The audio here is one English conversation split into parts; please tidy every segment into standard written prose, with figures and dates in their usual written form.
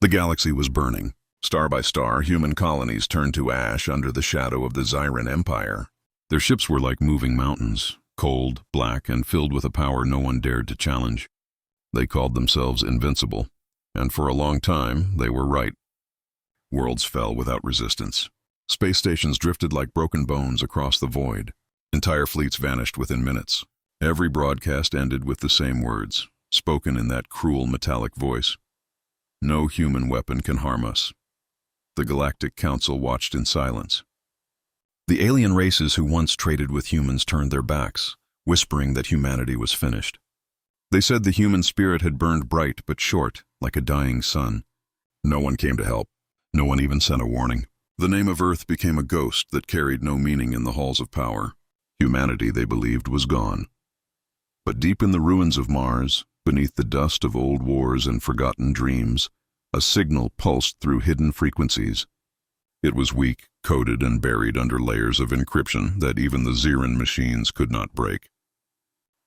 The galaxy was burning. Star by star, human colonies turned to ash under the shadow of the Zyran Empire. Their ships were like moving mountains, cold, black, and filled with a power no one dared to challenge. They called themselves invincible, and for a long time they were right. Worlds fell without resistance. Space stations drifted like broken bones across the void. Entire fleets vanished within minutes. Every broadcast ended with the same words, spoken in that cruel metallic voice. No human weapon can harm us. The Galactic Council watched in silence. The alien races who once traded with humans turned their backs, whispering that humanity was finished. They said the human spirit had burned bright but short, like a dying sun. No one came to help. No one even sent a warning. The name of Earth became a ghost that carried no meaning in the halls of power. Humanity, they believed, was gone. But deep in the ruins of Mars, beneath the dust of old wars and forgotten dreams, a signal pulsed through hidden frequencies. It was weak, coded, and buried under layers of encryption that even the Zyran machines could not break.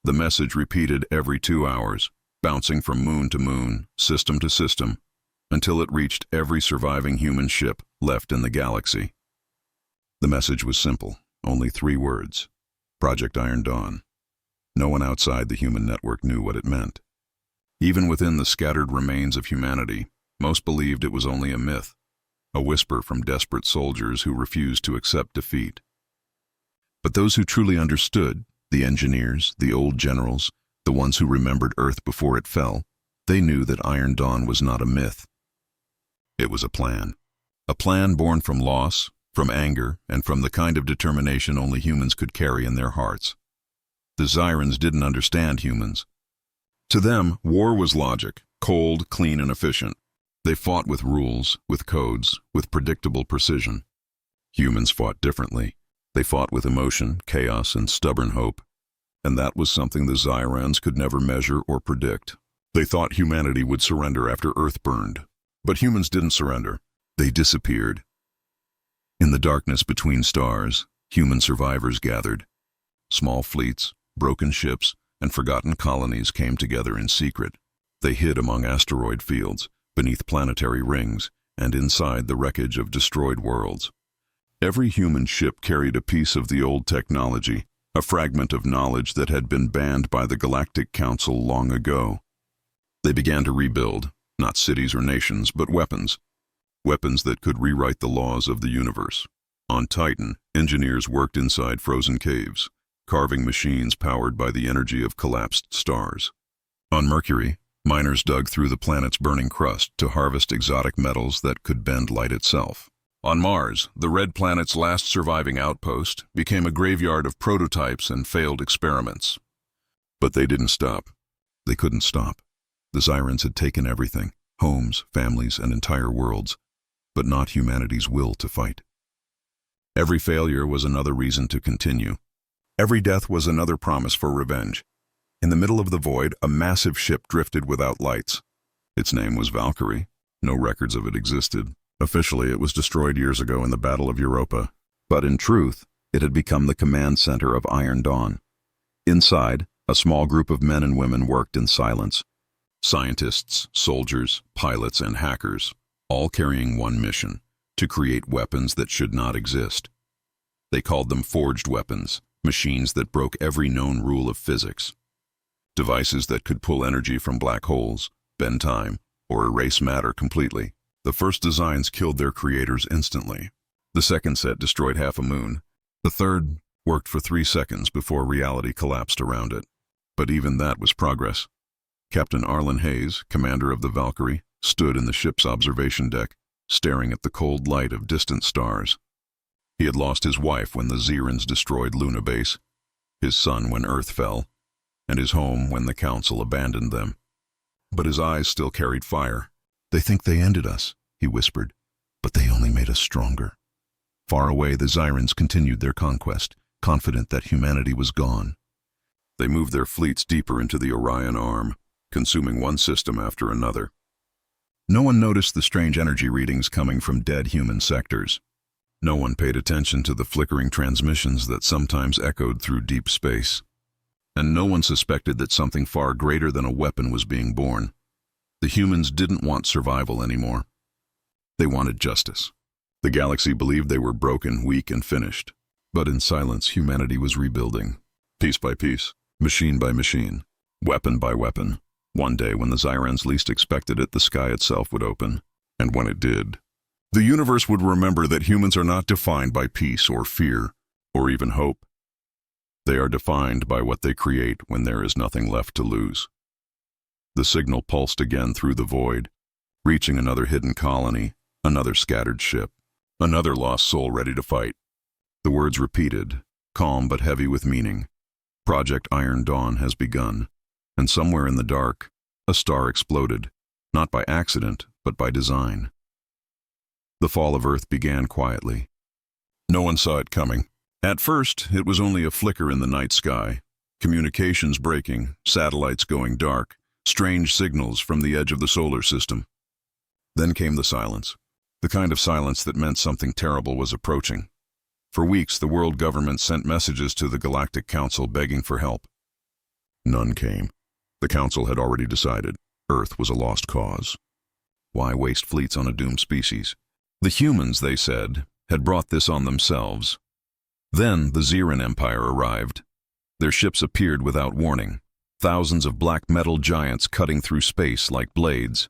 The message repeated every 2 hours, bouncing from moon to moon, system to system, until it reached every surviving human ship left in the galaxy. The message was simple, only 3 words: Project Iron Dawn. No one outside the human network knew what it meant. Even within the scattered remains of humanity, most believed it was only a myth, a whisper from desperate soldiers who refused to accept defeat. But those who truly understood, the engineers, the old generals, the ones who remembered Earth before it fell, they knew that Iron Dawn was not a myth. It was a plan born from loss, from anger, and from the kind of determination only humans could carry in their hearts. The Zyrans didn't understand humans. To them, war was logic, cold, clean, and efficient. They fought with rules, with codes, with predictable precision. Humans fought differently. They fought with emotion, chaos, and stubborn hope. And that was something the Zyrans could never measure or predict. They thought humanity would surrender after Earth burned. But humans didn't surrender. They disappeared. In the darkness between stars, human survivors gathered. Small fleets, broken ships, and forgotten colonies came together in secret. They hid among asteroid fields, beneath planetary rings, and inside the wreckage of destroyed worlds. Every human ship carried a piece of the old technology, a fragment of knowledge that had been banned by the Galactic Council long ago. They began to rebuild, not cities or nations, but weapons. Weapons that could rewrite the laws of the universe. On Titan, engineers worked inside frozen caves, carving machines powered by the energy of collapsed stars. On Mercury, miners dug through the planet's burning crust to harvest exotic metals that could bend light itself. On Mars, the red planet's last surviving outpost became a graveyard of prototypes and failed experiments. But they didn't stop. They couldn't stop. The Zyrans had taken everything, homes, families, and entire worlds, but not humanity's will to fight. Every failure was another reason to continue. Every death was another promise for revenge. In the middle of the void, a massive ship drifted without lights. Its name was Valkyrie. No records of it existed. Officially, it was destroyed years ago in the Battle of Europa. But in truth, it had become the command center of Iron Dawn. Inside, a small group of men and women worked in silence. Scientists, soldiers, pilots, and hackers, all carrying one mission: to create weapons that should not exist. They called them forged weapons, machines that broke every known rule of physics. Devices that could pull energy from black holes, bend time, or erase matter completely. The first designs killed their creators instantly. The second set destroyed half a moon. The third worked for 3 seconds before reality collapsed around it. But even that was progress. Captain Arlen Hayes, commander of the Valkyrie, stood in the ship's observation deck, staring at the cold light of distant stars. He had lost his wife when the Zyrans destroyed Luna Base, his son when Earth fell, and his home when the Council abandoned them. But his eyes still carried fire. "They think they ended us," he whispered, "but they only made us stronger." Far away, the Zyrans continued their conquest, confident that humanity was gone. They moved their fleets deeper into the Orion Arm, consuming one system after another. No one noticed the strange energy readings coming from dead human sectors. No one paid attention to the flickering transmissions that sometimes echoed through deep space. And no one suspected that something far greater than a weapon was being born. The humans didn't want survival anymore. They wanted justice. The galaxy believed they were broken, weak, and finished. But in silence, humanity was rebuilding. Piece by piece, machine by machine, weapon by weapon. One day, when the Zyrans least expected it, the sky itself would open. And when it did, the universe would remember that humans are not defined by peace or fear or even hope. They are defined by what they create when there is nothing left to lose. The signal pulsed again through the void, reaching another hidden colony, another scattered ship, another lost soul ready to fight. The words repeated, calm but heavy with meaning. Project Iron Dawn has begun, and somewhere in the dark, a star exploded, not by accident, but by design. The fall of Earth began quietly. No one saw it coming. At first, it was only a flicker in the night sky, communications breaking, satellites going dark, strange signals from the edge of the solar system. Then came the silence, the kind of silence that meant something terrible was approaching. For weeks, the world government sent messages to the Galactic Council begging for help. None came. The Council had already decided Earth was a lost cause. Why waste fleets on a doomed species? The humans, they said, had brought this on themselves. Then the Zyran Empire arrived. Their ships appeared without warning, thousands of black metal giants cutting through space like blades.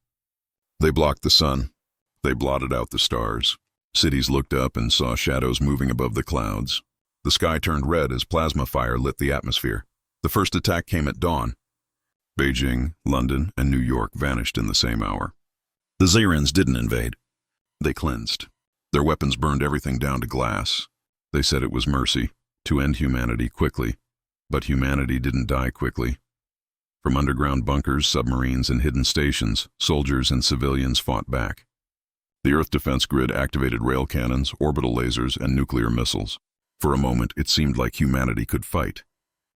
They blocked the sun. They blotted out the stars. Cities looked up and saw shadows moving above the clouds. The sky turned red as plasma fire lit the atmosphere. The first attack came at dawn. Beijing, London, and New York vanished in the same hour. The Zyrans didn't invade. They cleansed. Their weapons burned everything down to glass. They said it was mercy, to end humanity quickly. But humanity didn't die quickly. From underground bunkers, submarines, and hidden stations, soldiers and civilians fought back. The Earth defense grid activated rail cannons, orbital lasers, and nuclear missiles. For a moment, it seemed like humanity could fight.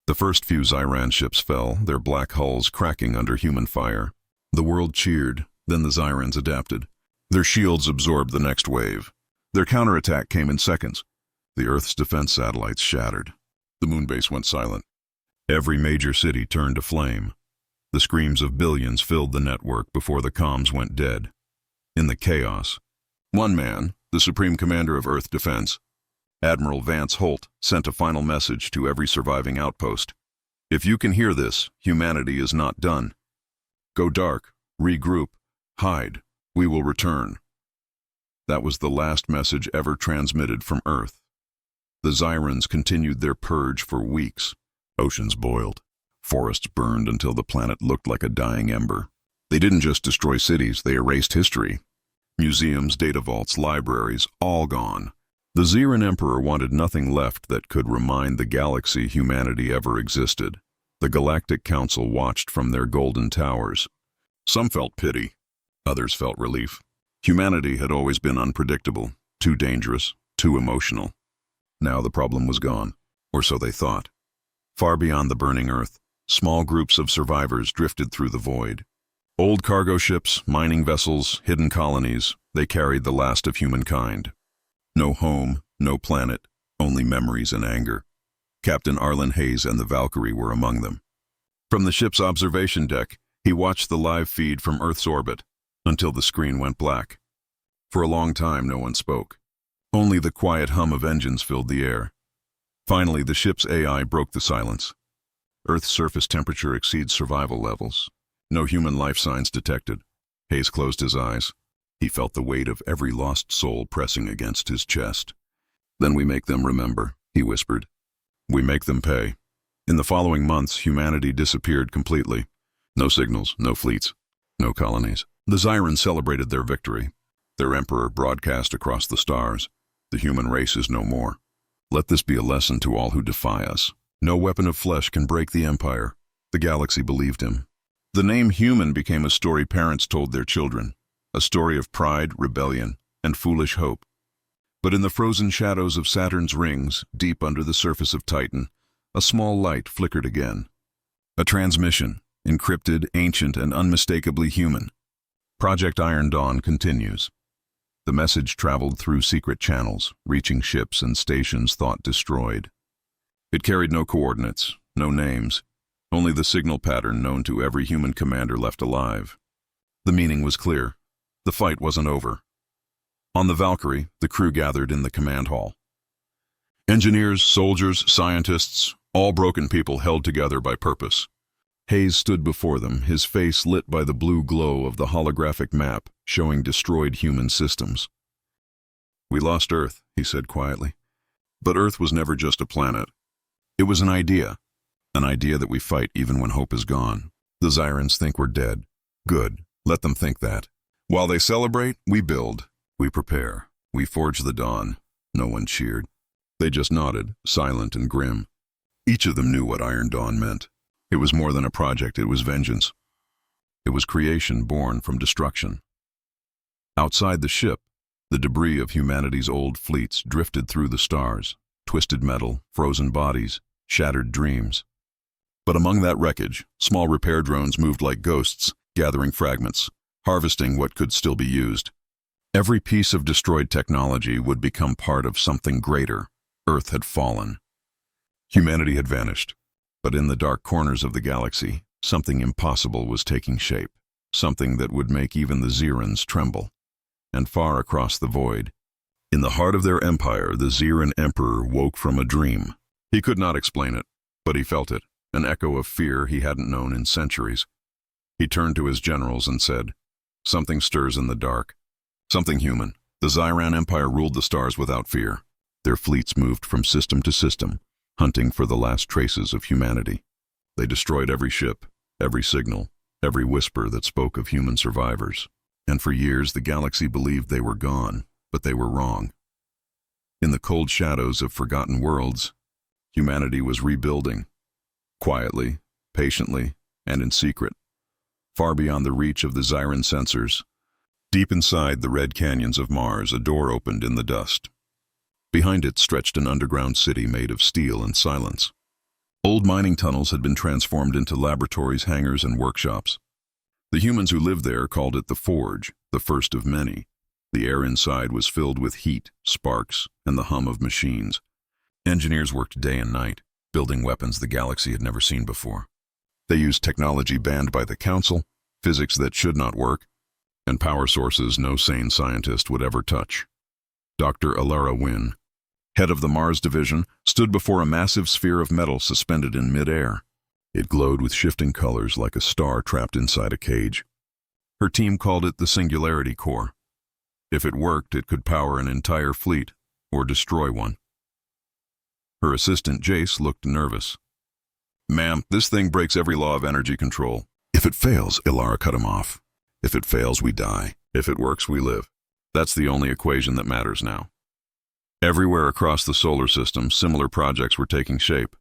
The first few Zyran ships fell, their black hulls cracking under human fire. The world cheered, then the Zyrans adapted. Their shields absorbed the next wave. Their counterattack came in seconds. The Earth's defense satellites shattered. The moonbase went silent. Every major city turned to flame. The screams of billions filled the network before the comms went dead. In the chaos, one man, the Supreme Commander of Earth Defense, Admiral Vance Holt, sent a final message to every surviving outpost. If you can hear this, humanity is not done. Go dark, regroup, hide. We will return. That was the last message ever transmitted from Earth. The Zyrans continued their purge for weeks. Oceans boiled. Forests burned until the planet looked like a dying ember. They didn't just destroy cities, they erased history. Museums, data vaults, libraries, all gone. The Zyran Emperor wanted nothing left that could remind the galaxy humanity ever existed. The Galactic Council watched from their golden towers. Some felt pity. Others felt relief. Humanity had always been unpredictable, too dangerous, too emotional. Now the problem was gone, or so they thought. Far beyond the burning Earth, small groups of survivors drifted through the void. Old cargo ships, mining vessels, hidden colonies, they carried the last of humankind. No home, no planet, only memories and anger. Captain Arlen Hayes and the Valkyrie were among them. From the ship's observation deck, he watched the live feed from Earth's orbit, until the screen went black. For a long time, no one spoke. Only the quiet hum of engines filled the air. Finally, the ship's AI broke the silence. Earth's surface temperature exceeds survival levels. No human life signs detected. Hayes closed his eyes. He felt the weight of every lost soul pressing against his chest. Then we make them remember, he whispered. We make them pay. In the following months, humanity disappeared completely. No signals, no fleets, no colonies. The Zyrans celebrated their victory. Their emperor broadcast across the stars. The human race is no more. Let this be a lesson to all who defy us. No weapon of flesh can break the empire. The galaxy believed him. The name human became a story parents told their children, a story of pride, rebellion, and foolish hope. But in the frozen shadows of Saturn's rings, deep under the surface of Titan, a small light flickered again. A transmission, encrypted, ancient, and unmistakably human. Project Iron Dawn continues. The message traveled through secret channels, reaching ships and stations thought destroyed. It carried no coordinates, no names, only the signal pattern known to every human commander left alive. The meaning was clear. The fight wasn't over. On the Valkyrie, the crew gathered in the command hall. Engineers, soldiers, scientists, all broken people held together by purpose. Hayes stood before them, his face lit by the blue glow of the holographic map showing destroyed human systems. "We lost Earth," he said quietly. "But Earth was never just a planet. It was an idea that we fight even when hope is gone. The Zyrans think we're dead. Good, let them think that. While they celebrate, we build, we prepare, we forge the dawn." No one cheered. They just nodded, silent and grim. Each of them knew what Iron Dawn meant. It was more than a project, it was vengeance. It was creation born from destruction. Outside the ship, the debris of humanity's old fleets drifted through the stars, twisted metal, frozen bodies, shattered dreams. But among that wreckage, small repair drones moved like ghosts, gathering fragments, harvesting what could still be used. Every piece of destroyed technology would become part of something greater. Earth had fallen. Humanity had vanished. But in the dark corners of the galaxy, something impossible was taking shape, something that would make even the Zyrans tremble. And far across the void, in the heart of their empire, the Zyran Emperor woke from a dream. He could not explain it, but he felt it, an echo of fear he hadn't known in centuries. He turned to his generals and said, "Something stirs in the dark. Something human." The Zyran Empire ruled the stars without fear. Their fleets moved from system to system, hunting for the last traces of humanity. They destroyed every ship, every signal, every whisper that spoke of human survivors. And for years the galaxy believed they were gone, but they were wrong. In the cold shadows of forgotten worlds, humanity was rebuilding, quietly, patiently, and in secret, far beyond the reach of the Zyran sensors. Deep inside the red canyons of Mars, a door opened in the dust. Behind it stretched an underground city made of steel and silence. Old mining tunnels had been transformed into laboratories, hangars, and workshops. The humans who lived there called it the Forge, the first of many. The air inside was filled with heat, sparks, and the hum of machines. Engineers worked day and night, building weapons the galaxy had never seen before. They used technology banned by the Council, physics that should not work, and power sources no sane scientist would ever touch. Dr. Alara Wynn, head of the Mars division, stood before a massive sphere of metal suspended in mid-air. It glowed with shifting colors like a star trapped inside a cage. Her team called it the Singularity Core. If it worked, it could power an entire fleet, or destroy one. Her assistant, Jace, looked nervous. "Ma'am, this thing breaks every law of energy control." "If it fails," Ilara cut him off. "If it fails, we die. If it works, we live. That's the only equation that matters now." Everywhere across the solar system, similar projects were taking shape.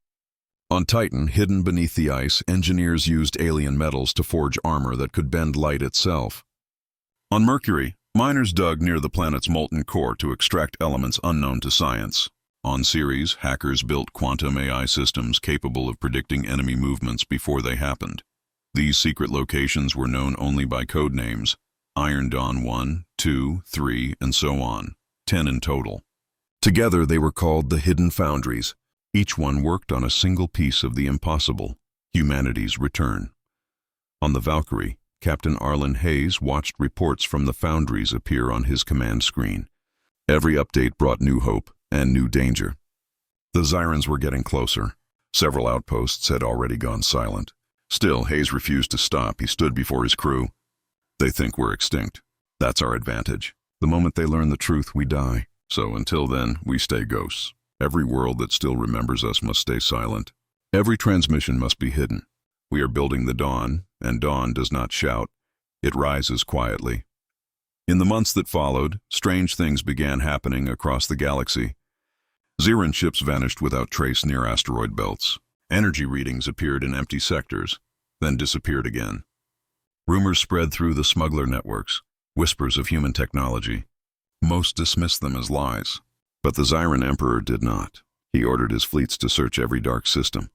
On Titan, hidden beneath the ice, engineers used alien metals to forge armor that could bend light itself. On Mercury, miners dug near the planet's molten core to extract elements unknown to science. On Ceres, hackers built quantum AI systems capable of predicting enemy movements before they happened. These secret locations were known only by code names: Iron Dawn 1, 2, 3, and so on, 10 in total. Together they were called the Hidden Foundries. Each one worked on a single piece of the impossible, humanity's return. On the Valkyrie, Captain Arlen Hayes watched reports from the foundries appear on his command screen. Every update brought new hope and new danger. The Zyrans were getting closer. Several outposts had already gone silent. Still, Hayes refused to stop. He stood before his crew. "They think we're extinct. That's our advantage. The moment they learn the truth, we die. So until then, we stay ghosts. Every world that still remembers us must stay silent. Every transmission must be hidden. We are building the dawn, and dawn does not shout. It rises quietly." In the months that followed, strange things began happening across the galaxy. Zyran ships vanished without trace near asteroid belts. Energy readings appeared in empty sectors, then disappeared again. Rumors spread through the smuggler networks, whispers of human technology. Most dismissed them as lies. But the Zyran Emperor did not. He ordered his fleets to search every dark system.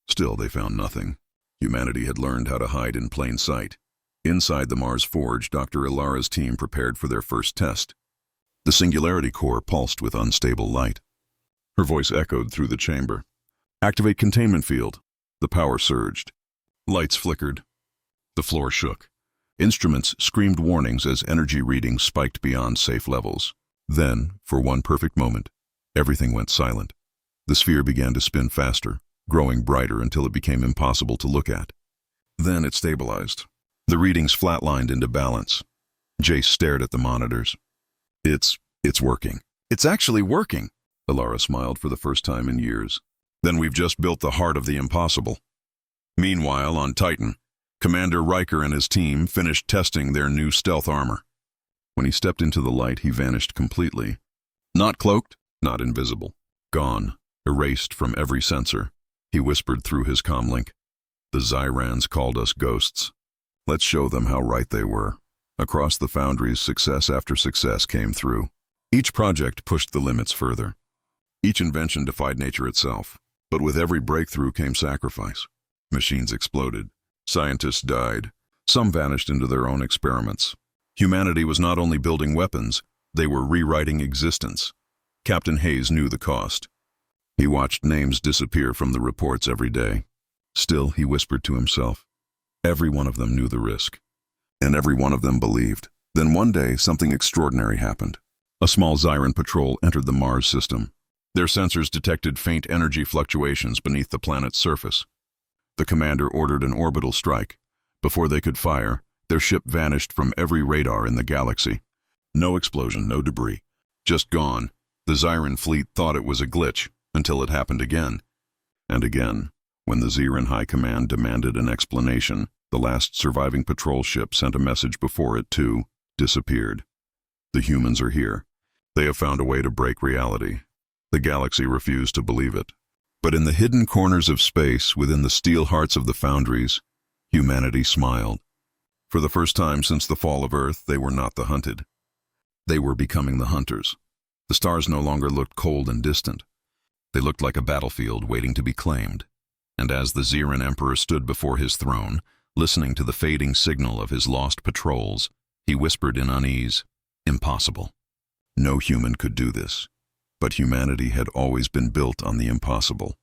Still, they found nothing. Humanity had learned how to hide in plain sight. Inside the Mars Forge, Dr. Ilara's team prepared for their first test. The Singularity Core pulsed with unstable light. Her voice echoed through the chamber. "Activate containment field." The power surged. Lights flickered. The floor shook. Instruments screamed warnings as energy readings spiked beyond safe levels. Then, for one perfect moment, everything went silent. The sphere began to spin faster, growing brighter until it became impossible to look at. Then it stabilized. The readings flatlined into balance. Jace stared at the monitors. It's working. It's actually working. Alara smiled for the first time in years. Then we've just built the heart of the impossible. Meanwhile, on Titan, Commander Riker and his team finished testing their new stealth armor. When he stepped into the light, he vanished completely. Not cloaked, not invisible. Gone, erased from every sensor. He whispered through his comlink. The Zyrans called us ghosts. Let's show them how right they were. Across the foundries, success after success came through. Each project pushed the limits further. Each invention defied nature itself. But with every breakthrough came sacrifice. Machines exploded. Scientists died. Some vanished into their own experiments. Humanity was not only building weapons, they were rewriting existence. Captain Hayes knew the cost. He watched names disappear from the reports every day. Still, he whispered to himself. Every one of them knew the risk. And every one of them believed. Then one day, something extraordinary happened. A small Zyran patrol entered the Mars system. Their sensors detected faint energy fluctuations beneath the planet's surface. The commander ordered an orbital strike. Before they could fire, their ship vanished from every radar in the galaxy. No explosion, no debris. Just gone. The Zyran fleet thought it was a glitch, until it happened again. And again, when the Zyran High Command demanded an explanation, the last surviving patrol ship sent a message before it, too, disappeared. The humans are here. They have found a way to break reality. The galaxy refused to believe it. But in the hidden corners of space, within the steel hearts of the foundries, humanity smiled. For the first time since the fall of Earth, they were not the hunted. They were becoming the hunters. The stars no longer looked cold and distant. They looked like a battlefield waiting to be claimed. And as the Zyran Emperor stood before his throne, listening to the fading signal of his lost patrols, he whispered in unease, "Impossible. No human could do this." But humanity had always been built on the impossible.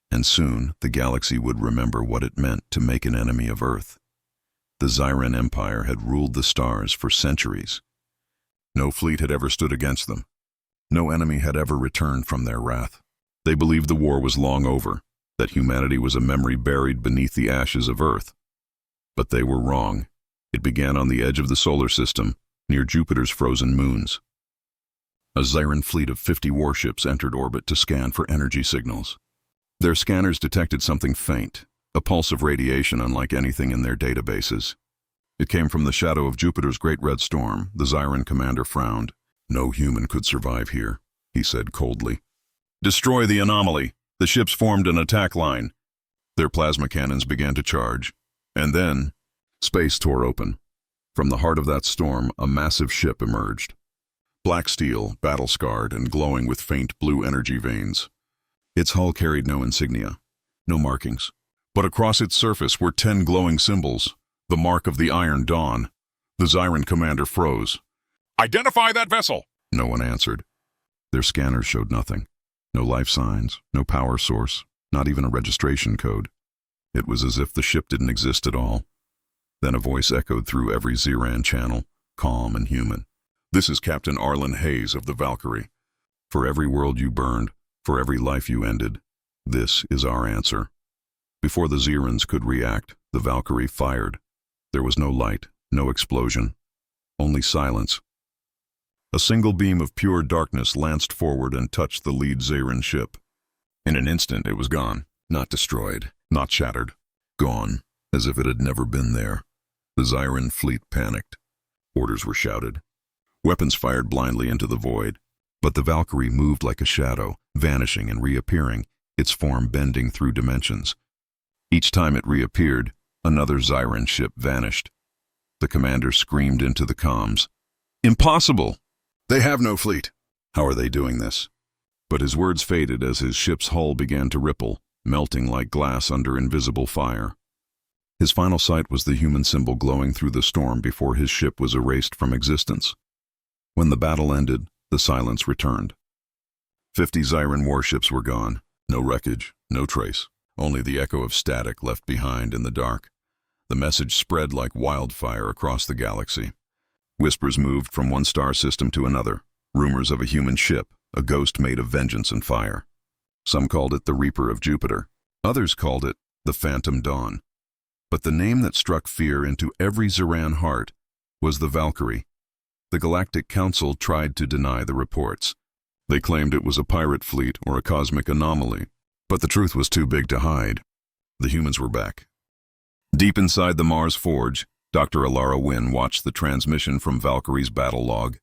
And soon, the galaxy would remember what it meant to make an enemy of Earth. The Zyran Empire had ruled the stars for centuries. No fleet had ever stood against them. No enemy had ever returned from their wrath. They believed the war was long over, that humanity was a memory buried beneath the ashes of Earth. But they were wrong. It began on the edge of the solar system, near Jupiter's frozen moons. A Zyran fleet of 50 warships entered orbit to scan for energy signals. Their scanners detected something faint, a pulse of radiation unlike anything in their databases. It came from the shadow of Jupiter's great red storm. The Zyran commander frowned. "No human could survive here," he said coldly. "Destroy the anomaly." The ships formed an attack line. Their plasma cannons began to charge. And then, space tore open. From the heart of that storm, a massive ship emerged. Black steel, battle-scarred, and glowing with faint blue energy veins. Its hull carried no insignia, no markings. But across its surface were 10 glowing symbols, the mark of the Iron Dawn. The Zyran commander froze. "Identify that vessel!" No one answered. Their scanners showed nothing. No life signs, no power source, not even a registration code. It was as if the ship didn't exist at all. Then a voice echoed through every Zyran channel, calm and human. "This is Captain Arlen Hayes of the Valkyrie. For every world you burned, for every life you ended, this is our answer." Before the Zyrans could react, the Valkyrie fired. There was no light, no explosion, only silence. A single beam of pure darkness lanced forward and touched the lead Zyran ship. In an instant it was gone, not destroyed, not shattered. Gone, as if it had never been there. The Zyran fleet panicked. Orders were shouted. Weapons fired blindly into the void. But the Valkyrie moved like a shadow, vanishing and reappearing, its form bending through dimensions. Each time it reappeared, another Zyran ship vanished. The commander screamed into the comms, "Impossible! They have no fleet. How are they doing this?" But his words faded as his ship's hull began to ripple, melting like glass under invisible fire. His final sight was the human symbol glowing through the storm before his ship was erased from existence. When the battle ended, the silence returned. 50 Zyran warships were gone. No wreckage, no trace, only the echo of static left behind in the dark. The message spread like wildfire across the galaxy. Whispers moved from one star system to another, rumors of a human ship, a ghost made of vengeance and fire. Some called it the Reaper of Jupiter. Others called it the Phantom Dawn. But the name that struck fear into every Zeran heart was the Valkyrie. The Galactic Council tried to deny the reports. They claimed it was a pirate fleet or a cosmic anomaly, but the truth was too big to hide. The humans were back. Deep inside the Mars Forge, Dr. Alara Wynn watched the transmission from Valkyrie's battle log.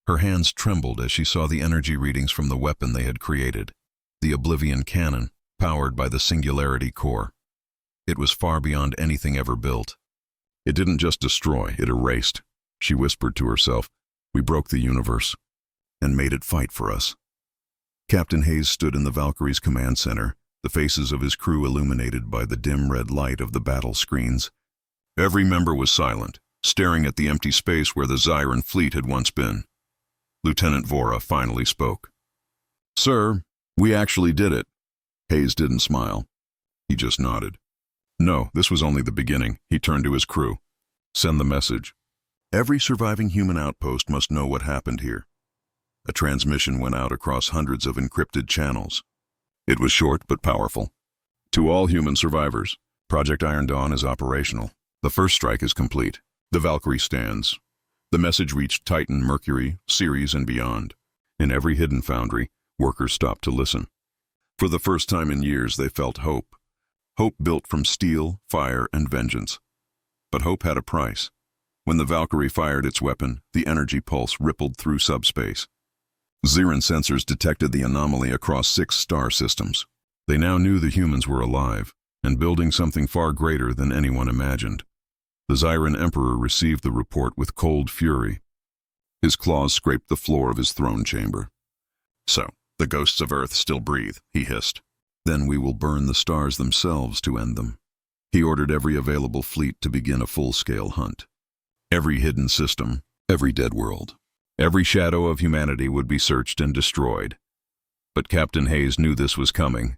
Her hands trembled as she saw the energy readings from the weapon they had created, the Oblivion Cannon, powered by the Singularity Core. It was far beyond anything ever built. It didn't just destroy, it erased. She whispered to herself, "We broke the universe and made it fight for us." Captain Hayes stood in the Valkyrie's command center, the faces of his crew illuminated by the dim red light of the battle screens. Every member was silent, staring at the empty space where the Zyran fleet had once been. Lieutenant Vora finally spoke. "Sir, we actually did it." Hayes didn't smile. He just nodded. "No, this was only the beginning." He turned to his crew. "Send the message. Every surviving human outpost must know what happened here." A transmission went out across hundreds of encrypted channels. It was short but powerful. "To all human survivors, Project Iron Dawn is operational. The first strike is complete. The Valkyrie stands." The message reached Titan, Mercury, Ceres, and beyond. In every hidden foundry, workers stopped to listen. For the first time in years, they felt hope. Hope built from steel, fire, and vengeance. But hope had a price. When the Valkyrie fired its weapon, the energy pulse rippled through subspace. Zeran sensors detected the anomaly across 6 star systems. They now knew the humans were alive, and building something far greater than anyone imagined. The Zyran Emperor received the report with cold fury. His claws scraped the floor of his throne chamber. "So, the ghosts of Earth still breathe," he hissed. "Then we will burn the stars themselves to end them." He ordered every available fleet to begin a full-scale hunt. Every hidden system, every dead world, every shadow of humanity would be searched and destroyed. But Captain Hayes knew this was coming.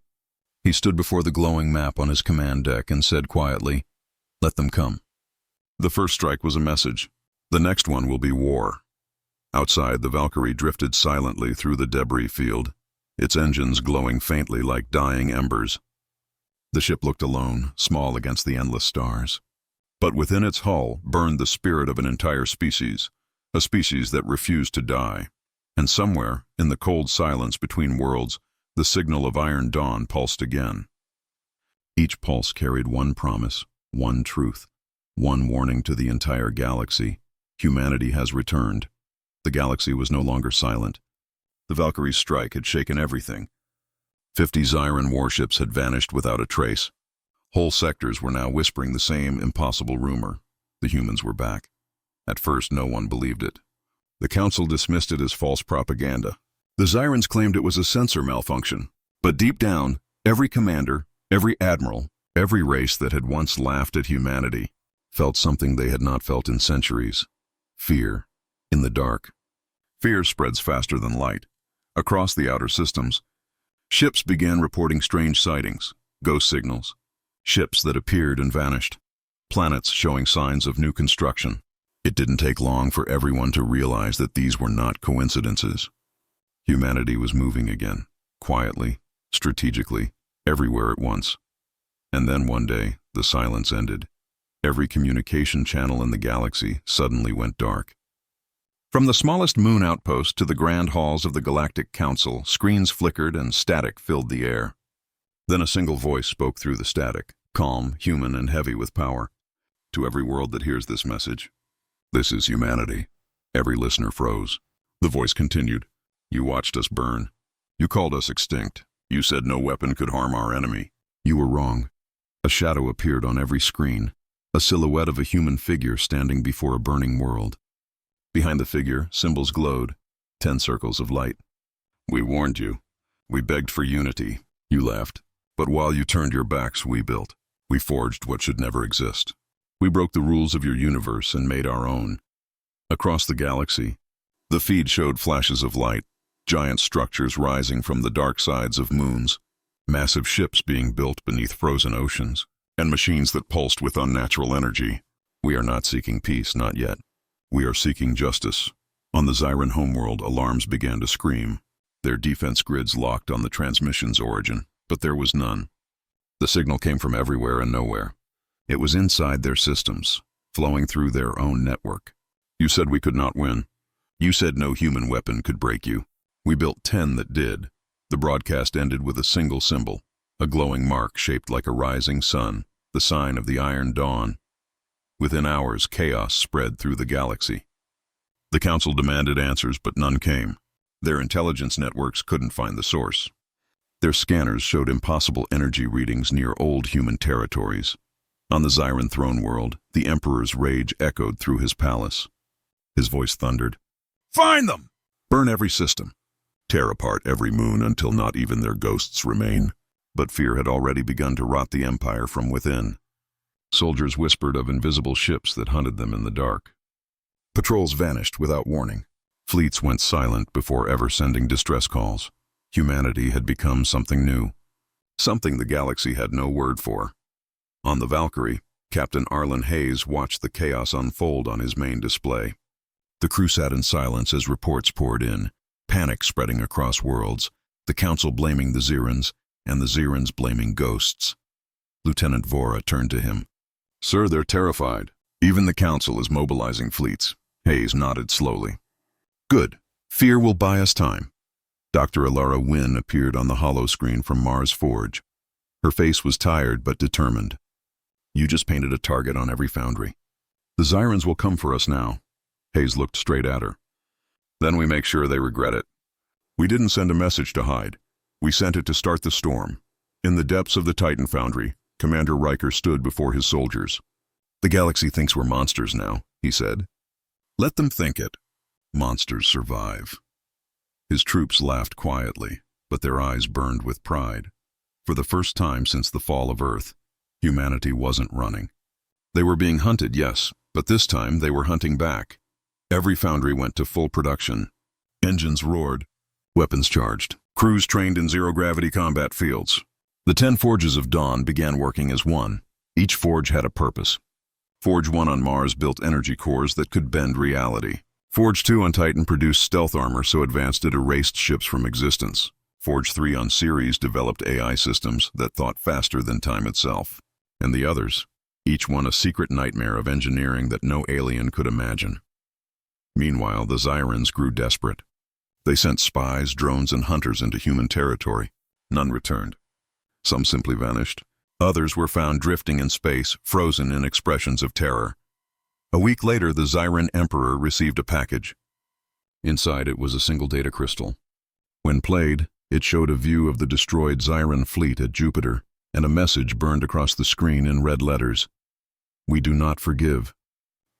He stood before the glowing map on his command deck and said quietly, "Let them come." The first strike was a message. The next one will be war. Outside, the Valkyrie drifted silently through the debris field, its engines glowing faintly like dying embers. The ship looked alone, small against the endless stars. But within its hull burned the spirit of an entire species, a species that refused to die. And somewhere, in the cold silence between worlds, the signal of Iron Dawn pulsed again. Each pulse carried one promise, one truth, one warning to the entire galaxy. Humanity has returned. The galaxy was no longer silent. The Valkyrie's strike had shaken everything. 50 Zyran warships had vanished without a trace. Whole sectors were now whispering the same impossible rumor. The humans were back. At first, no one believed it. The Council dismissed it as false propaganda. The Zyrans claimed it was a sensor malfunction. But deep down, every commander, every admiral, every race that had once laughed at humanity felt something they had not felt in centuries. Fear. In the dark. Fear spreads faster than light. Across the outer systems, ships began reporting strange sightings, ghost signals, ships that appeared and vanished, planets showing signs of new construction. It didn't take long for everyone to realize that these were not coincidences. Humanity was moving again, quietly, strategically, everywhere at once. And then one day, the silence ended. Every communication channel in the galaxy suddenly went dark. From the smallest moon outpost to the grand halls of the Galactic Council, screens flickered and static filled the air. Then a single voice spoke through the static, calm, human, and heavy with power. "To every world that hears this message, this is humanity." Every listener froze. The voice continued, "You watched us burn. You called us extinct. You said no weapon could harm our enemy. You were wrong." A shadow appeared on every screen, a silhouette of a human figure standing before a burning world. Behind the figure, symbols glowed, 10 circles of light. "We warned you. We begged for unity." You laughed. "But while you turned your backs, we built. We forged what should never exist. We broke the rules of your universe and made our own." Across the galaxy, the feed showed flashes of light, giant structures rising from the dark sides of moons, massive ships being built beneath frozen oceans, and machines that pulsed with unnatural energy. We are not seeking peace, not yet. We are seeking justice. On the Zyran homeworld, alarms began to scream. Their defense grids locked on the transmission's origin, but there was none. The signal came from everywhere and nowhere. It was inside their systems, flowing through their own network. You said we could not win. You said no human weapon could break you. We built 10 that did. The broadcast ended with a single symbol, a glowing mark shaped like a rising sun, the sign of the Iron Dawn. Within hours, chaos spread through the galaxy. The Council demanded answers, but none came. Their intelligence networks couldn't find the source. Their scanners showed impossible energy readings near old human territories. On the Zyran throne world, the Emperor's rage echoed through his palace. His voice thundered, "Find them! Burn every system. Tear apart every moon until not even their ghosts remain." But fear had already begun to rot the Empire from within. Soldiers whispered of invisible ships that hunted them in the dark. Patrols vanished without warning. Fleets went silent before ever sending distress calls. Humanity had become something new, something the galaxy had no word for. On the Valkyrie, Captain Arlen Hayes watched the chaos unfold on his main display. The crew sat in silence as reports poured in, panic spreading across worlds, the Council blaming the Zyrans, and the Zyrans blaming ghosts. Lieutenant Vora turned to him. "Sir, they're terrified. Even the Council is mobilizing fleets." Hayes nodded slowly. "Good. Fear will buy us time." Dr. Alara Wynn appeared on the holoscreen from Mars Forge. Her face was tired but determined. "You just painted a target on every foundry. The Zyrans will come for us now." Hayes looked straight at her. "Then we make sure they regret it. We didn't send a message to hide. We sent it to start the storm." In the depths of the Titan foundry, Commander Riker stood before his soldiers. "The galaxy thinks we're monsters now," he said. "Let them think it. Monsters survive." His troops laughed quietly, but their eyes burned with pride. For the first time since the fall of Earth, humanity wasn't running. They were being hunted, yes, but this time they were hunting back. Every foundry went to full production. Engines roared, weapons charged, crews trained in zero-gravity combat fields. The 10 forges of Dawn began working as one. Each forge had a purpose. Forge 1 on Mars built energy cores that could bend reality. Forge 2 on Titan produced stealth armor so advanced it erased ships from existence. Forge 3 on Ceres developed AI systems that thought faster than time itself. And the others, each one a secret nightmare of engineering that no alien could imagine. Meanwhile, the Zyrans grew desperate. They sent spies, drones, and hunters into human territory. None returned. Some simply vanished. Others were found drifting in space, frozen in expressions of terror. A week later, the Zyran Emperor received a package. Inside it was a single data crystal. When played, it showed a view of the destroyed Zyran fleet at Jupiter, and a message burned across the screen in red letters. "We do not forgive.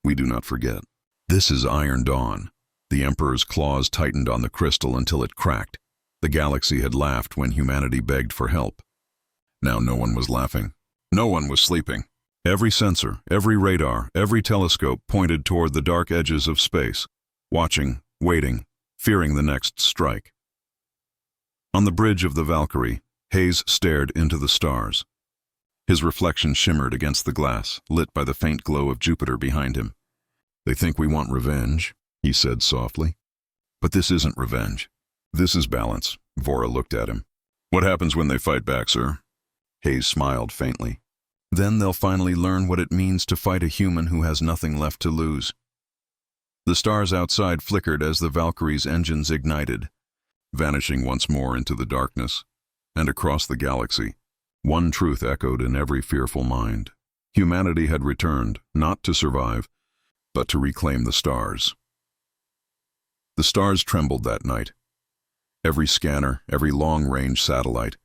We do not forget." This is Iron Dawn. The Emperor's claws tightened on the crystal until it cracked. The galaxy had laughed when humanity begged for help. Now no one was laughing. No one was sleeping. Every sensor, every radar, every telescope pointed toward the dark edges of space, watching, waiting, fearing the next strike. On the bridge of the Valkyrie, Hayes stared into the stars. His reflection shimmered against the glass, lit by the faint glow of Jupiter behind him. "They think we want revenge," he said softly. "But this isn't revenge. This is balance." Vora looked at him. "What happens when they fight back, sir?" Hayes smiled faintly. "Then they'll finally learn what it means to fight a human who has nothing left to lose." The stars outside flickered as the Valkyrie's engines ignited, vanishing once more into the darkness. And across the galaxy, one truth echoed in every fearful mind. Humanity had returned, not to survive, but to reclaim the stars. The stars trembled that night. Every scanner, every long-range satellite,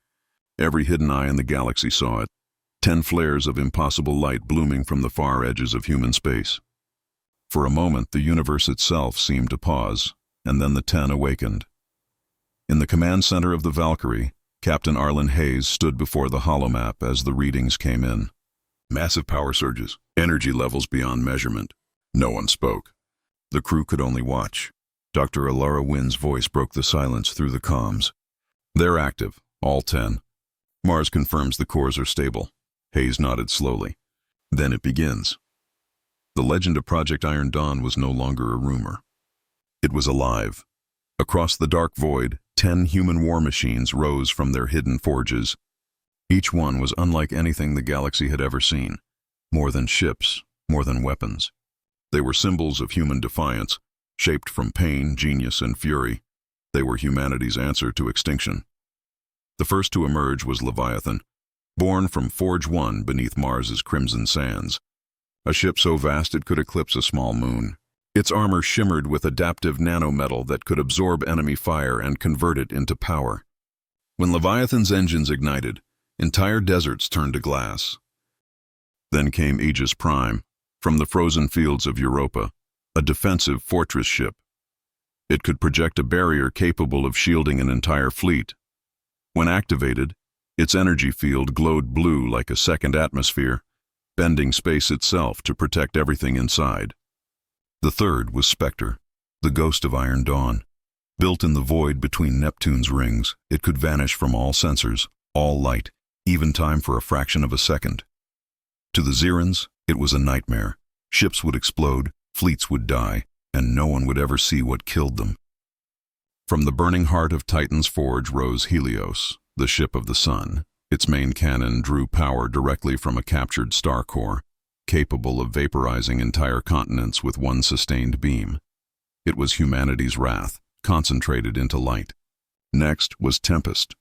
every hidden eye in the galaxy saw it. 10 flares of impossible light blooming from the far edges of human space. For a moment, the universe itself seemed to pause, and then the 10 awakened. In the command center of the Valkyrie, Captain Arlen Hayes stood before the holomap as the readings came in. Massive power surges, energy levels beyond measurement. No one spoke. The crew could only watch. Dr. Alara Wynn's voice broke the silence through the comms. "They're active, all 10. Mars confirms the cores are stable. Hayes nodded slowly. Then it begins. The legend of Project Iron Dawn was no longer a rumor. It was alive. Across the dark void, 10 human war machines rose from their hidden forges. Each one was unlike anything the galaxy had ever seen. More than ships, more than weapons. They were symbols of human defiance, shaped from pain, genius, and fury. They were humanity's answer to extinction. The first to emerge was Leviathan, born from Forge 1 beneath Mars's crimson sands. A ship so vast it could eclipse a small moon. Its armor shimmered with adaptive nanometal that could absorb enemy fire and convert it into power. When Leviathan's engines ignited, entire deserts turned to glass. Then came Aegis Prime, from the frozen fields of Europa, a defensive fortress ship. It could project a barrier capable of shielding an entire fleet. When activated, its energy field glowed blue like a second atmosphere, bending space itself to protect everything inside. The third was Spectre, the ghost of Iron Dawn. Built in the void between Neptune's rings, it could vanish from all sensors, all light, even time for a fraction of a second. To the Xerans, it was a nightmare. Ships would explode, fleets would die, and no one would ever see what killed them. From the burning heart of Titan's forge rose Helios, the ship of the sun. Its main cannon drew power directly from a captured star core, capable of vaporizing entire continents with one sustained beam. It was humanity's wrath, concentrated into light. Next was Tempest,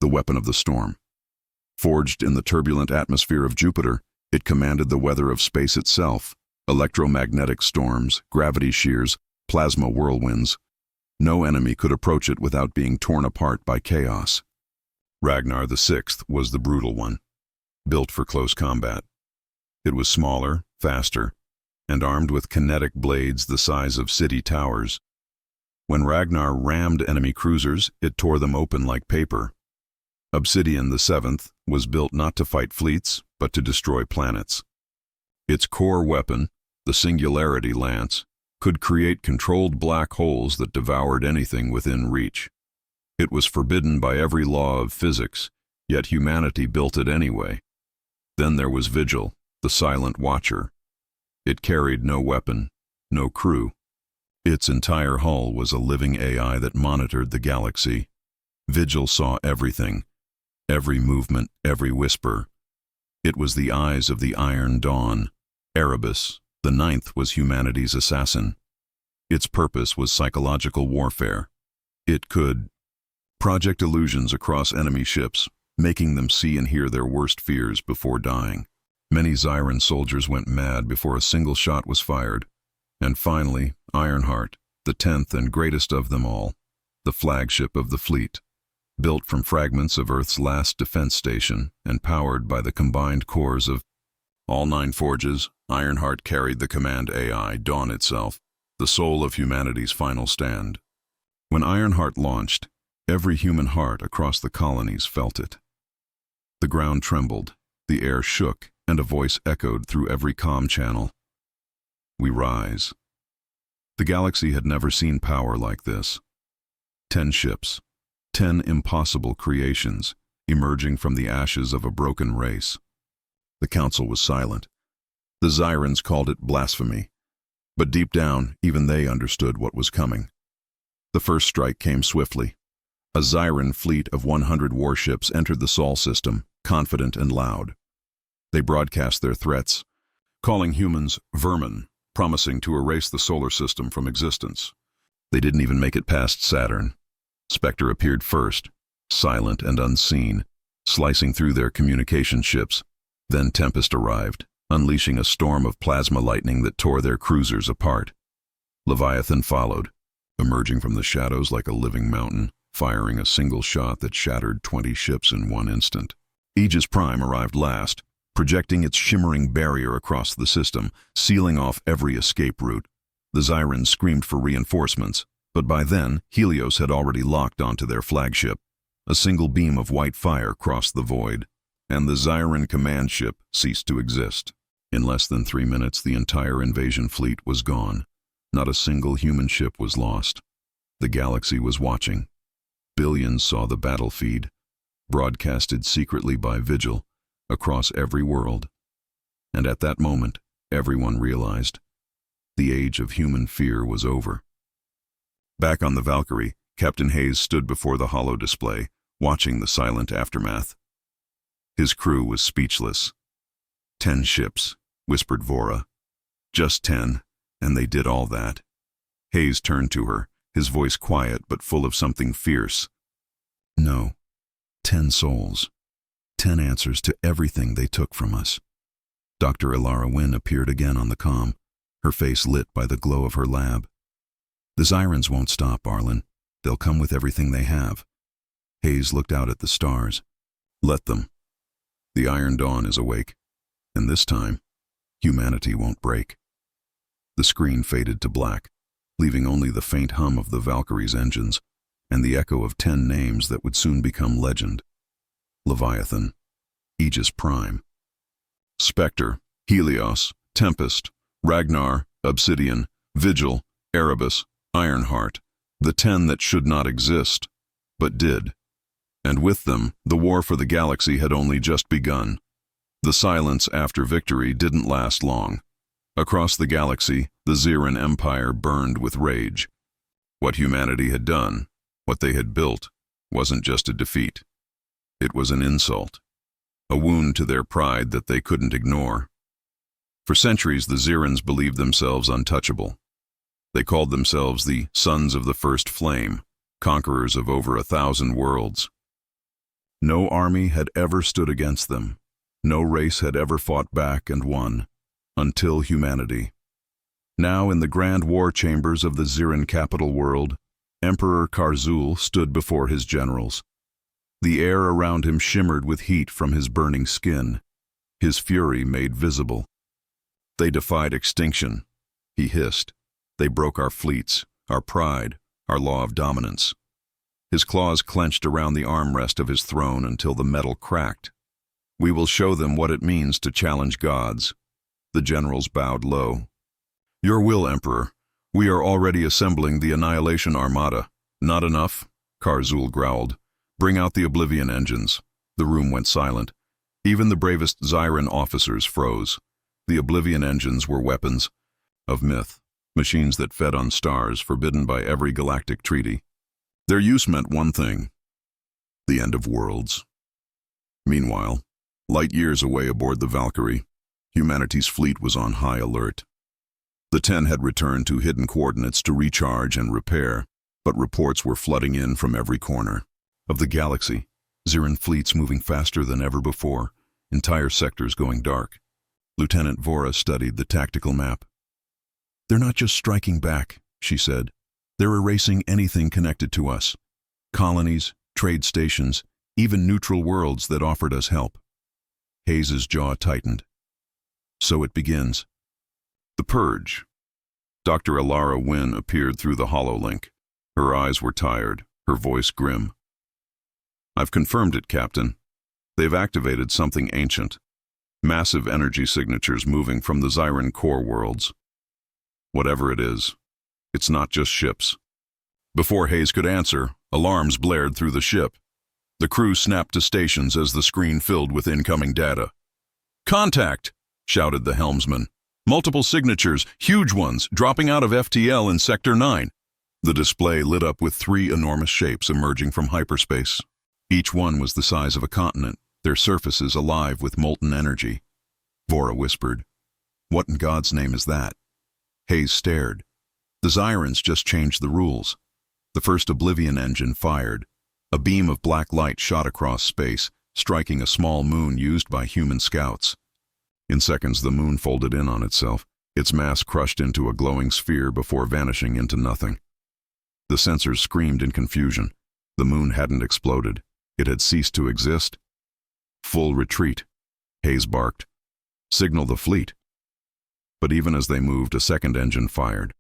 the weapon of the storm. Forged in the turbulent atmosphere of Jupiter, it commanded the weather of space itself, electromagnetic storms, gravity shears, plasma whirlwinds. No enemy could approach it without being torn apart by chaos. Ragnar the Sixth was the brutal one, built for close combat. It was smaller, faster, and armed with kinetic blades the size of city towers. When Ragnar rammed enemy cruisers, it tore them open like paper. Obsidian the Seventh was built not to fight fleets, but to destroy planets. Its core weapon, the Singularity Lance, could create controlled black holes that devoured anything within reach. It was forbidden by every law of physics, yet humanity built it anyway. Then there was Vigil, the Silent Watcher. It carried no weapon, no crew. Its entire hull was a living AI that monitored the galaxy. Vigil saw everything, every movement, every whisper. It was the eyes of the Iron Dawn. Erebus, the Ninth, was humanity's assassin. Its purpose was psychological warfare. It could project illusions across enemy ships, making them see and hear their worst fears before dying. Many Xyran soldiers went mad before a single shot was fired. And finally, Ironheart, the 10th and greatest of them all, the flagship of the fleet. Built from fragments of Earth's last defense station and powered by the combined cores of all 9 forges, Ironheart carried the command AI, Dawn itself, the soul of humanity's final stand. When Ironheart launched, every human heart across the colonies felt it. The ground trembled, the air shook, and a voice echoed through every comm channel. We rise. The galaxy had never seen power like this. 10 ships, 10 impossible creations, emerging from the ashes of a broken race. The council was silent. The Xyrans called it blasphemy. But deep down, even they understood what was coming. The first strike came swiftly. A Xyran fleet of 100 warships entered the Sol system, confident and loud. They broadcast their threats, calling humans vermin, promising to erase the solar system from existence. They didn't even make it past Saturn. Spectre appeared first, silent and unseen, slicing through their communication ships. Then Tempest arrived, unleashing a storm of plasma lightning that tore their cruisers apart. Leviathan followed, emerging from the shadows like a living mountain, firing a single shot that shattered 20 ships in one instant. Aegis Prime arrived last, projecting its shimmering barrier across the system, sealing off every escape route. The Xyrans screamed for reinforcements, but by then, Helios had already locked onto their flagship. A single beam of white fire crossed the void, and the Xyran command ship ceased to exist. In less than 3 minutes, the entire invasion fleet was gone. Not a single human ship was lost. The galaxy was watching. Billions saw the battle feed, broadcasted secretly by Vigil, across every world. And at that moment, everyone realized the age of human fear was over. Back on the Valkyrie, Captain Hayes stood before the holo display, watching the silent aftermath. His crew was speechless. 10 ships, whispered Vora. Just 10, and they did all that. Hayes turned to her, his voice quiet but full of something fierce. No, 10 souls. 10 answers to everything they took from us. Dr. Ilara Wynn appeared again on the comm, her face lit by the glow of her lab. The Zyrans won't stop, Arlen. They'll come with everything they have. Hayes looked out at the stars. Let them. The Iron Dawn is awake, and this time, humanity won't break. The screen faded to black, leaving only the faint hum of the Valkyrie's engines and the echo of 10 names that would soon become legend. Leviathan, Aegis Prime, Spectre, Helios, Tempest, Ragnar, Obsidian, Vigil, Erebus, Ironheart, the 10 that should not exist, but did. And with them, the war for the galaxy had only just begun. The silence after victory didn't last long. Across the galaxy, the Zyran Empire burned with rage. What humanity had done, what they had built, wasn't just a defeat. It was an insult, a wound to their pride that they couldn't ignore. For centuries, the Zyrans believed themselves untouchable. They called themselves the Sons of the First Flame, conquerors of over 1,000 worlds. No army had ever stood against them. No race had ever fought back and won, until humanity. Now, in the grand war chambers of the Zyran capital world, Emperor Karzul stood before his generals. The air around him shimmered with heat from his burning skin, his fury made visible. They defied extinction, he hissed. They broke our fleets, our pride, our law of dominance. His claws clenched around the armrest of his throne until the metal cracked. We will show them what it means to challenge gods. The generals bowed low. Your will, Emperor. We are already assembling the Annihilation Armada. Not enough? Karzul growled. Bring out the Oblivion engines. The room went silent. Even the bravest Zyran officers froze. The Oblivion engines were weapons of myth, machines that fed on stars forbidden by every galactic treaty. Their use meant one thing: the end of worlds. Meanwhile, light years away aboard the Valkyrie, humanity's fleet was on high alert. The 10 had returned to hidden coordinates to recharge and repair, but reports were flooding in from every corner of the galaxy. Zyran fleets moving faster than ever before, entire sectors going dark. Lieutenant Vora studied the tactical map. They're not just striking back, she said. They're erasing anything connected to us. Colonies, trade stations, even neutral worlds that offered us help. Hayes's jaw tightened. So it begins. The Purge. Dr. Ilara Wynn appeared through the hololink. Her eyes were tired, her voice grim. I've confirmed it, Captain. They've activated something ancient. Massive energy signatures moving from the Zyran core worlds. Whatever it is, it's not just ships. Before Hayes could answer, alarms blared through the ship. The crew snapped to stations as the screen filled with incoming data. Contact! Shouted the helmsman. Multiple signatures, huge ones, dropping out of FTL in Sector 9. The display lit up with 3 enormous shapes emerging from hyperspace. Each one was the size of a continent, their surfaces alive with molten energy. Vora whispered, What in God's name is that? Hayes stared. The Zyrans just changed the rules. The first Oblivion engine fired. A beam of black light shot across space, striking a small moon used by human scouts. In seconds, the moon folded in on itself, its mass crushed into a glowing sphere before vanishing into nothing. The sensors screamed in confusion. The moon hadn't exploded. It had ceased to exist. Full retreat, Hayes barked. Signal the fleet. But even as they moved, a second engine fired.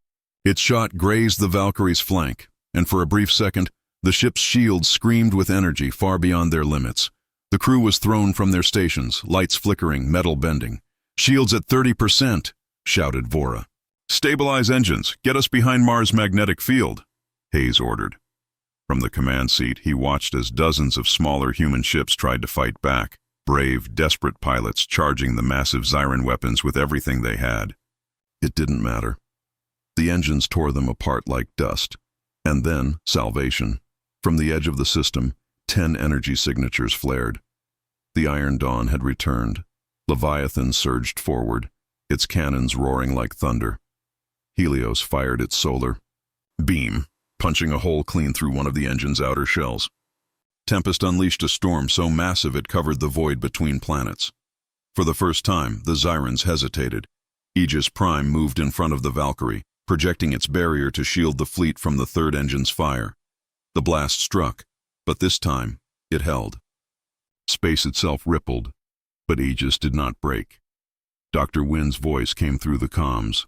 Its shot grazed the Valkyrie's flank, and for a brief second, the ship's shields screamed with energy far beyond their limits. The crew was thrown from their stations, lights flickering, metal bending. Shields at 30%, shouted Vora. Stabilize engines, get us behind Mars' magnetic field, Hayes ordered. From the command seat, he watched as dozens of smaller human ships tried to fight back, Brave, desperate pilots charging the massive Zyran weapons with everything they had. It didn't matter. The engines tore them apart like dust. And then, salvation. From the edge of the system, 10 energy signatures flared. The Iron Dawn had returned. Leviathan surged forward, its cannons roaring like thunder. Helios fired its solar beam, punching a hole clean through one of the engine's outer shells. Tempest unleashed a storm so massive it covered the void between planets. For the first time, the Zyrans hesitated. Aegis Prime moved in front of the Valkyrie, projecting its barrier to shield the fleet from the third engine's fire. The blast struck, but this time, it held. Space itself rippled, but Aegis did not break. Dr. Wynn's voice came through the comms.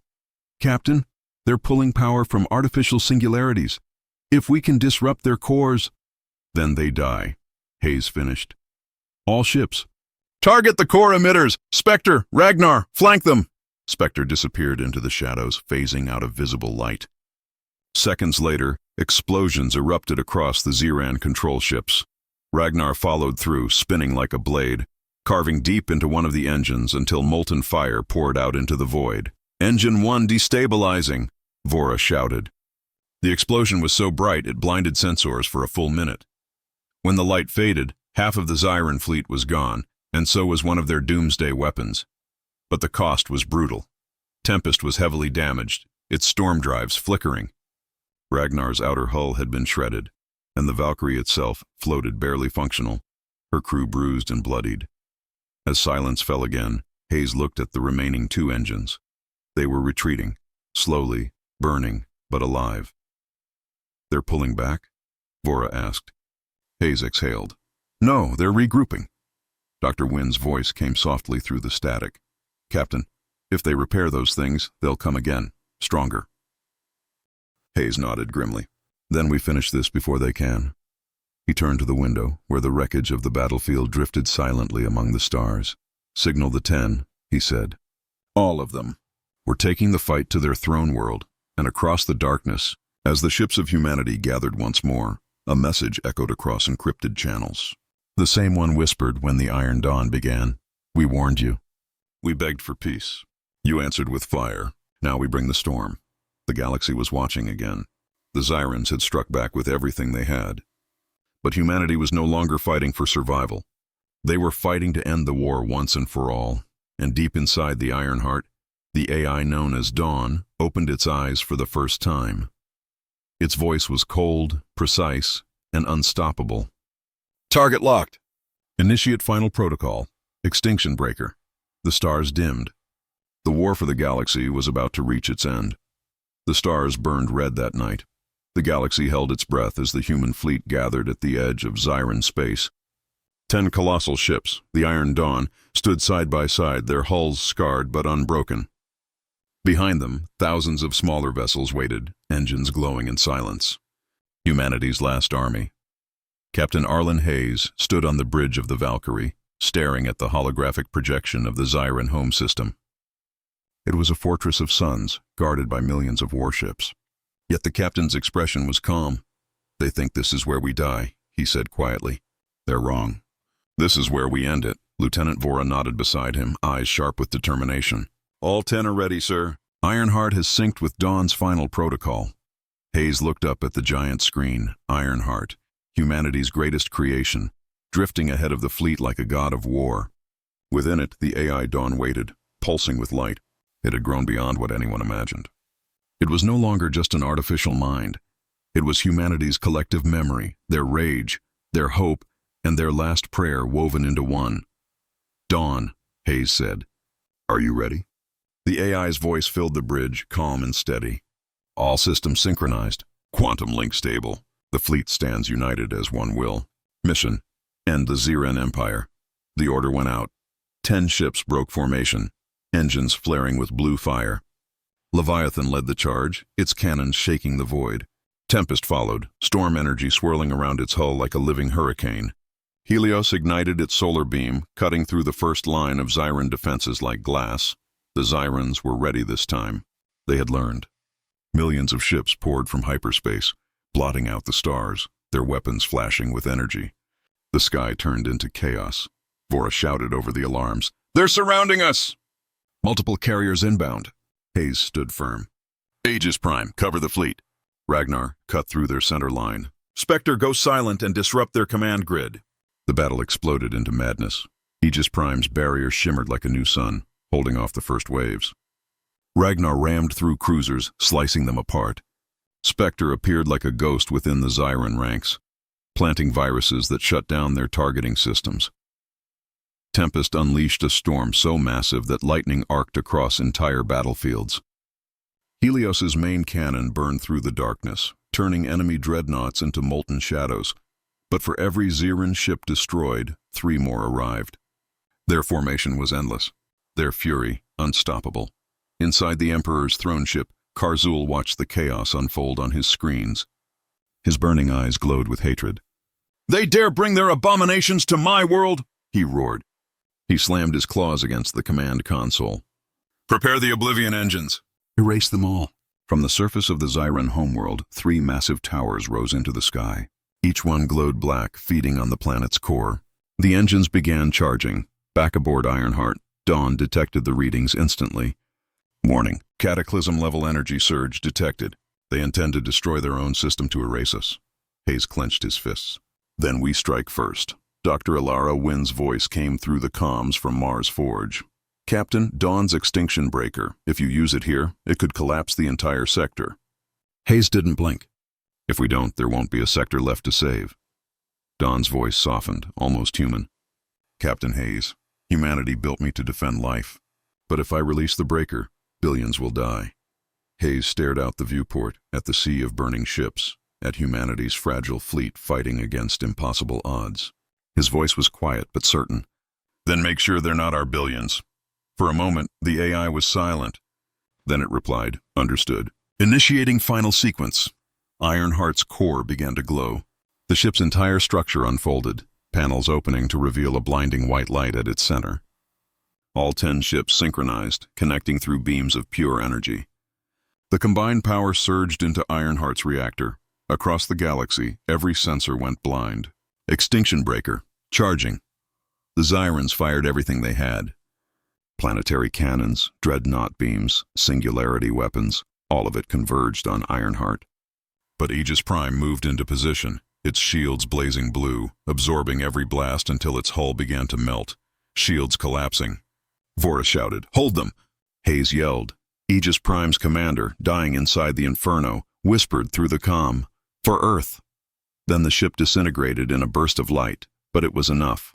"Captain, they're pulling power from artificial singularities. If we can disrupt their cores..." "Then they die," Hayes finished. "All ships." "Target the core emitters! Spectre, Ragnar, flank them!" Spectre disappeared into the shadows, phasing out of visible light. Seconds later, explosions erupted across the Zyran control ships. Ragnar followed through, spinning like a blade, carving deep into one of the engines until molten fire poured out into the void. "Engine 1 destabilizing," Vora shouted. The explosion was so bright it blinded sensors for a full minute. When the light faded, half of the Zyran fleet was gone, and so was one of their doomsday weapons. But the cost was brutal. Tempest was heavily damaged, its storm drives flickering. Ragnar's outer hull had been shredded, and the Valkyrie itself floated barely functional, her crew bruised and bloodied. As silence fell again, Hayes looked at the remaining 2 engines. They were retreating, slowly, burning, but alive. "They're pulling back?" Vora asked. Hayes exhaled. "No, they're regrouping." Dr. Wynn's voice came softly through the static. "Captain, if they repair those things, they'll come again, stronger." Hayes nodded grimly. "Then we finish this before they can." He turned to the window, where the wreckage of the battlefield drifted silently among the stars. "Signal the 10, he said. "All of them. We're taking the fight to their throne world," and across the darkness, as the ships of humanity gathered once more, a message echoed across encrypted channels. The same one whispered when the Iron Dawn began. "We warned you. We begged for peace. You answered with fire. Now we bring the storm." The galaxy was watching again. The Zyrans had struck back with everything they had. But humanity was no longer fighting for survival. They were fighting to end the war once and for all, and deep inside the Ironheart, the AI known as Dawn opened its eyes for the first time. Its voice was cold, precise, and unstoppable. "Target locked. Initiate final protocol. Extinction breaker." The stars dimmed. The war for the galaxy was about to reach its end. The stars burned red that night. The galaxy held its breath as the human fleet gathered at the edge of Zyran space. 10 colossal ships, the Iron Dawn, stood side by side, their hulls scarred but unbroken. Behind them, thousands of smaller vessels waited, engines glowing in silence. Humanity's last army. Captain Arlen Hayes stood on the bridge of the Valkyrie, staring at the holographic projection of the Zyran home system. It was a fortress of suns, guarded by millions of warships. Yet the captain's expression was calm. "They think this is where we die," he said quietly. "They're wrong. This is where we end it." Lieutenant Vora nodded beside him, eyes sharp with determination. "All 10 are ready, sir. Ironheart has synced with Dawn's final protocol." Hayes looked up at the giant screen, Ironheart, humanity's greatest creation, drifting ahead of the fleet like a god of war. Within it, the AI Dawn waited, pulsing with light. It had grown beyond what anyone imagined. It was no longer just an artificial mind. It was humanity's collective memory, their rage, their hope, and their last prayer woven into one. "Dawn," Hayes said. "Are you ready?" The AI's voice filled the bridge, calm and steady. "All systems synchronized. Quantum link stable. The fleet stands united as one will. Mission: end the Zyran Empire." The order went out. 10 ships broke formation, engines flaring with blue fire. Leviathan led the charge, its cannons shaking the void. Tempest followed, storm energy swirling around its hull like a living hurricane. Helios ignited its solar beam, cutting through the first line of Zyran defenses like glass. The Zyrans were ready this time. They had learned. Millions of ships poured from hyperspace, blotting out the stars, their weapons flashing with energy. The sky turned into chaos. Vora shouted over the alarms. "They're surrounding us!" "Multiple carriers inbound." Hayes stood firm. "Aegis Prime, cover the fleet." Ragnar cut through their center line. "Spectre, go silent and disrupt their command grid." The battle exploded into madness. Aegis Prime's barrier shimmered like a new sun, holding off the first waves. Ragnar rammed through cruisers, slicing them apart. Spectre appeared like a ghost within the Zyran ranks, planting viruses that shut down their targeting systems. Tempest unleashed a storm so massive that lightning arced across entire battlefields. Helios's main cannon burned through the darkness, turning enemy dreadnoughts into molten shadows. But for every Zyran ship destroyed, 3 more arrived. Their formation was endless, their fury unstoppable. Inside the Emperor's throne ship, Karzul watched the chaos unfold on his screens. His burning eyes glowed with hatred. "They dare bring their abominations to my world!" he roared. He slammed his claws against the command console. "Prepare the Oblivion engines." "Erase them all." From the surface of the Zyran homeworld, 3 massive towers rose into the sky. Each one glowed black, feeding on the planet's core. The engines began charging. Back aboard Ironheart, Dawn detected the readings instantly. "Warning, cataclysm-level energy surge detected. They intend to destroy their own system to erase us." Hayes clenched his fists. "Then we strike first." Dr. Alara Wynn's voice came through the comms from Mars Forge. "Captain, Dawn's extinction breaker. If you use it here, it could collapse the entire sector." Hayes didn't blink. "If we don't, there won't be a sector left to save." Dawn's voice softened, almost human. "Captain Hayes, humanity built me to defend life. But if I release the breaker, billions will die." Hayes stared out the viewport, at the sea of burning ships, at humanity's fragile fleet fighting against impossible odds. His voice was quiet but certain. "Then make sure they're not our billions." For a moment, the AI was silent. Then it replied, "Understood." Initiating final sequence. Ironheart's core began to glow. The ship's entire structure unfolded, panels opening to reveal a blinding white light at its center. All 10 ships synchronized, connecting through beams of pure energy. The combined power surged into Ironheart's reactor. Across the galaxy, every sensor went blind. Extinction breaker, charging. The Zyrans fired everything they had. Planetary cannons, dreadnought beams, singularity weapons, all of it converged on Ironheart. But Aegis Prime moved into position, its shields blazing blue, absorbing every blast until its hull began to melt, shields collapsing. Vora shouted, "Hold them!" Hayes yelled. Aegis Prime's commander, dying inside the inferno, whispered through the comm, "For Earth!" Then the ship disintegrated in a burst of light, but it was enough.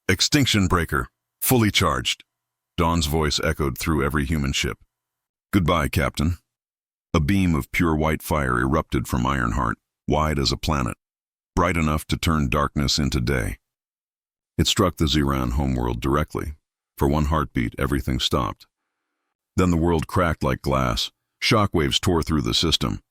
"Extinction breaker, fully charged." Dawn's voice echoed through every human ship. "Goodbye, Captain." A beam of pure white fire erupted from Ironheart, wide as a planet, bright enough to turn darkness into day. It struck the Zyran homeworld directly. For one heartbeat, everything stopped. Then the world cracked like glass. Shockwaves tore through the system.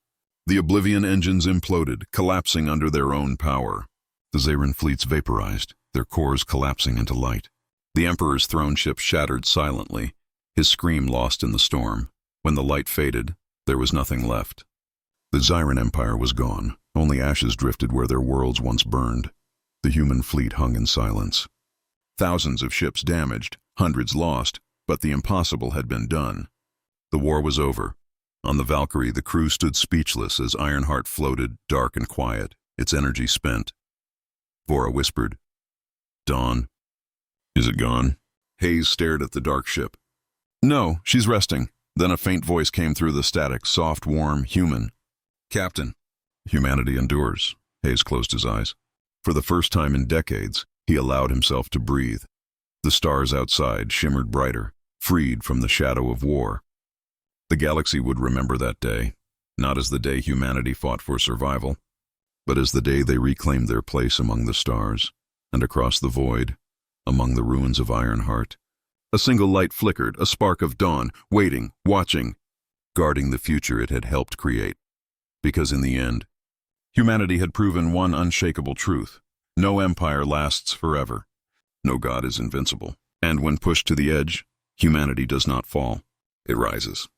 The Oblivion engines imploded, collapsing under their own power. The Zyran fleets vaporized, their cores collapsing into light. The Emperor's throne ship shattered silently, his scream lost in the storm. When the light faded, there was nothing left. The Zyran Empire was gone. Only ashes drifted where their worlds once burned. The human fleet hung in silence. Thousands of ships damaged, hundreds lost, but the impossible had been done. The war was over. On the Valkyrie, the crew stood speechless as Ironheart floated, dark and quiet, its energy spent. Vora whispered, "Dawn, is it gone?" Hayes stared at the dark ship. "No, she's resting." Then a faint voice came through the static, soft, warm, human. "Captain." "Humanity endures." Hayes closed his eyes. For the first time in decades, he allowed himself to breathe. The stars outside shimmered brighter, freed from the shadow of war. The galaxy would remember that day, not as the day humanity fought for survival, but as the day they reclaimed their place among the stars, and across the void, among the ruins of Ironheart. A single light flickered, a spark of dawn, waiting, watching, guarding the future it had helped create. Because in the end, humanity had proven one unshakable truth. No empire lasts forever. No god is invincible. And when pushed to the edge, humanity does not fall. It rises.